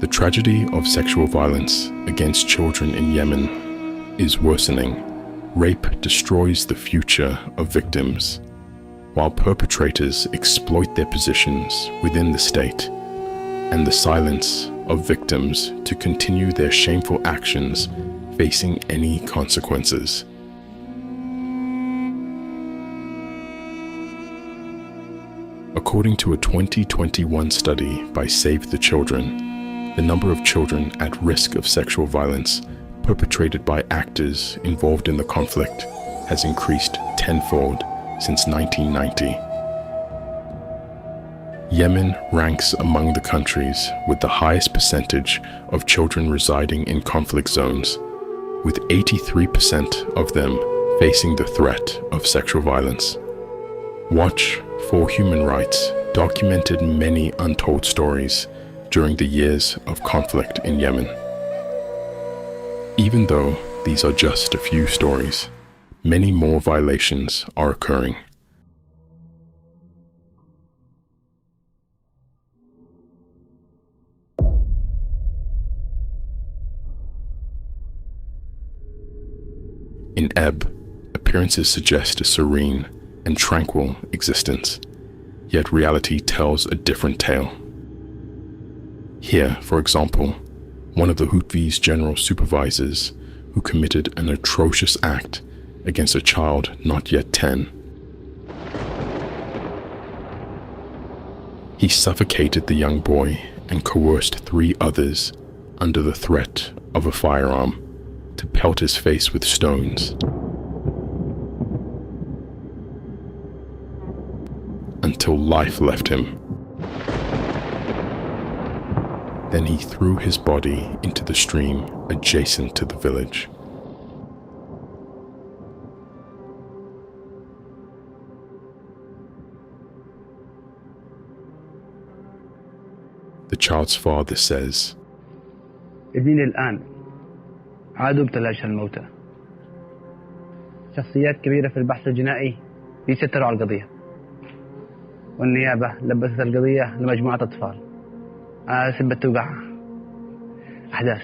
The tragedy of sexual violence against children in Yemen is worsening. Rape destroys the future of victims, while perpetrators exploit their positions within the state and the silence of victims to continue their shameful actions, facing any consequences. According to a 2021 study by Save the Children, the number of children at risk of sexual violence perpetrated by actors involved in the conflict has increased tenfold since 1990. Yemen ranks among the countries with the highest percentage of children residing in conflict zones, with 83% of them facing the threat of sexual violence. Watch for Human Rights documented many untold stories during the years of conflict in Yemen. Even though these are just a few stories, many more violations are occurring. In Ebb, appearances suggest a serene and tranquil existence, yet reality tells a different tale. Here, for example, one of the Houthis' general supervisors who committed an atrocious act against a child not yet 10. He suffocated the young boy and coerced 3 others under the threat of a firearm to pelt his face with stones until life left him. Then he threw his body into the stream adjacent to the village. The child's father says, ابني الآن عادوا بتلاشى الموتى. شخصيات كبيرة في البحث الجنائي بيستروا على القضية، والنيابة لبست القضية لمجموعة أطفال. سبت توقع أحداث.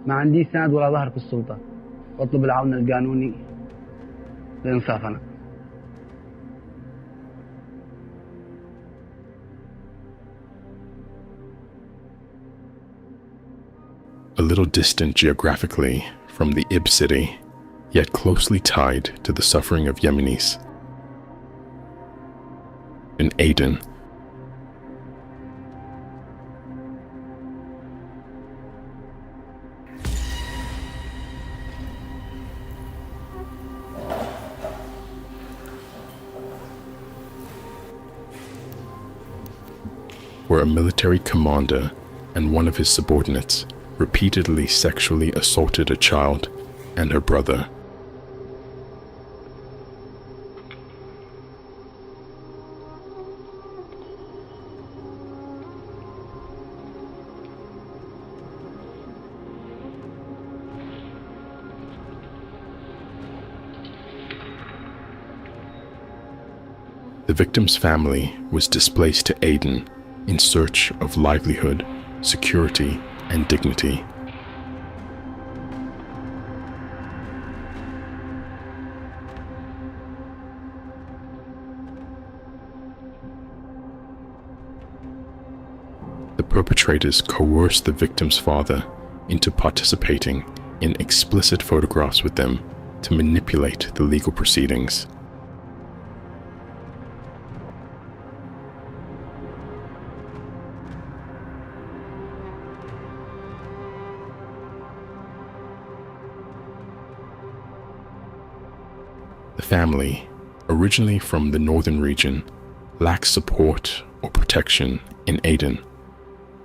ما عندي سند ولا ظهر في السلطة، واطلب العون القانوني لإنصافنا. A little distant geographically from the Ib city, yet closely tied to the suffering of Yemenis. In Aden, where a military commander and one of his subordinates repeatedly sexually assaulted a child and her brother. The victim's family was displaced to Aden in search of livelihood, security, and dignity. The perpetrators coerced the victim's father into participating in explicit photographs with them to manipulate the legal proceedings. The family, originally from the northern region, lacks support or protection in Aden.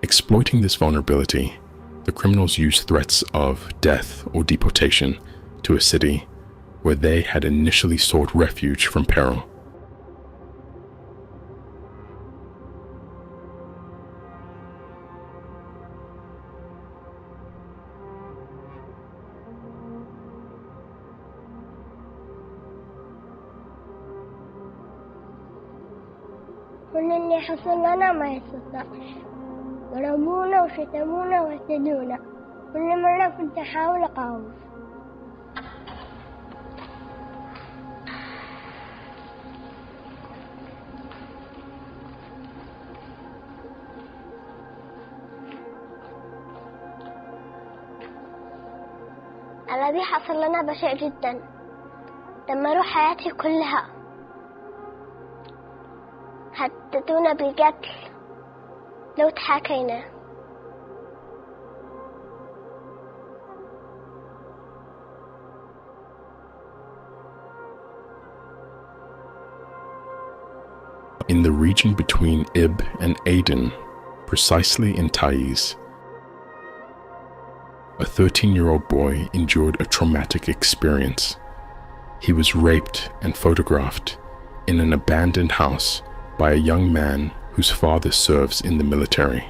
Exploiting this vulnerability, the criminals used threats of death or deportation to a city where they had initially sought refuge from peril. كل اللي حصل لنا ما يستطيع، ضربونا وشتمونا واهتدونا. كل مرة كنت أحاول أقاوم. الذي حصل لنا بشع جدا، دمروا حياتي كلها، هددونا بالقتل لو تحاكينا. In the region between Ib and Aden, precisely in Taiz, a 13-year-old boy endured a traumatic experience. He was raped and photographed in an abandoned house by a young man whose father serves in the military.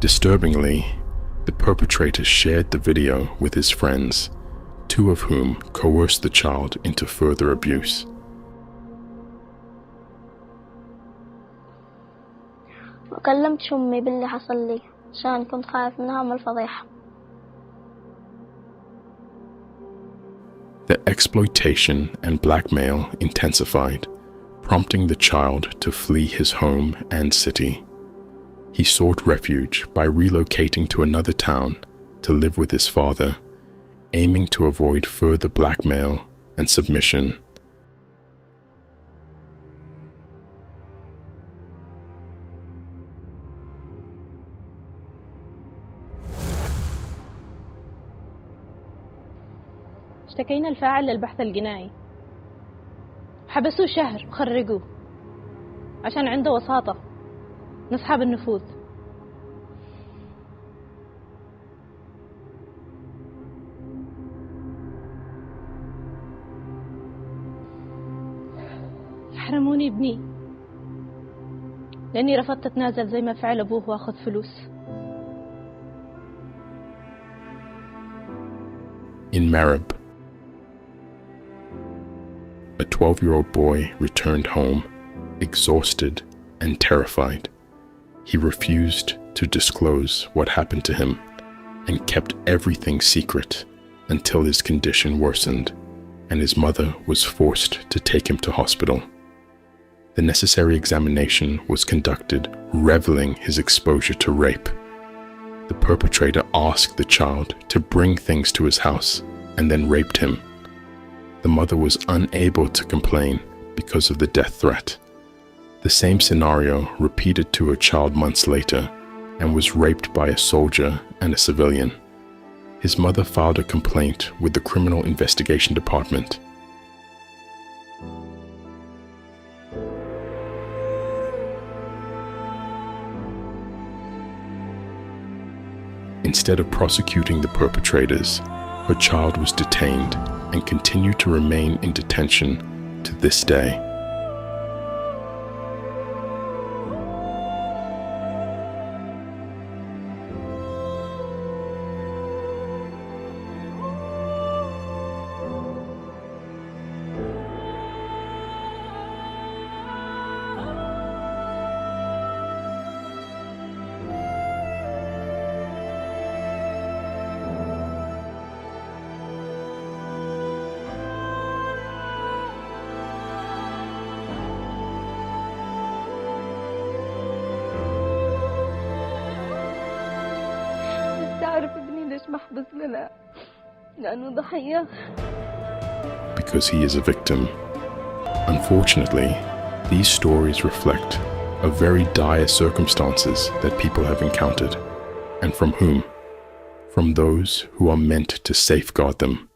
Disturbingly, the perpetrator shared the video with his friends, two of whom coerced the child into further abuse. وكلمت أمي باللي حصل لي عشان كنت خايف منها من الفضيحة. The exploitation and blackmail intensified, prompting the child to flee his home and city. He sought refuge by relocating to another town to live with his father, aiming to avoid further blackmail and submission. اشتكينا الفاعل للبحث الجنائي، حبسوه شهر وخرجوه عشان عنده وساطة نصحاب النفوذ. حرموني ابني لأني رفضت أتنازل زي ما فعل أبوه وأخذ فلوس. In Marib, a 12-year-old boy returned home, exhausted and terrified. He refused to disclose what happened to him and kept everything secret until his condition worsened and his mother was forced to take him to hospital. The necessary examination was conducted, revealing his exposure to rape. The perpetrator asked the child to bring things to his house and then raped him. The mother was unable to complain because of the death threat. The same scenario repeated to her child months later and was raped by a soldier and a civilian. His mother filed a complaint with the Criminal Investigation Department. Instead of prosecuting the perpetrators, her child was detained and continued to remain in detention to this day. Because he is a victim. Unfortunately, these stories reflect of very dire circumstances that people have encountered. And from whom? From those who are meant to safeguard them.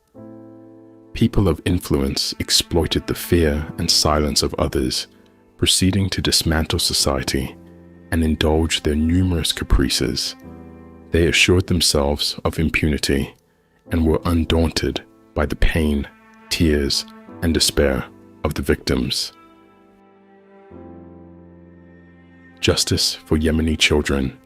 People of influence exploited the fear and silence of others, proceeding to dismantle society and indulge their numerous caprices. They assured themselves of impunity and were undaunted by the pain, tears, and despair of the victims. Justice for Yemeni children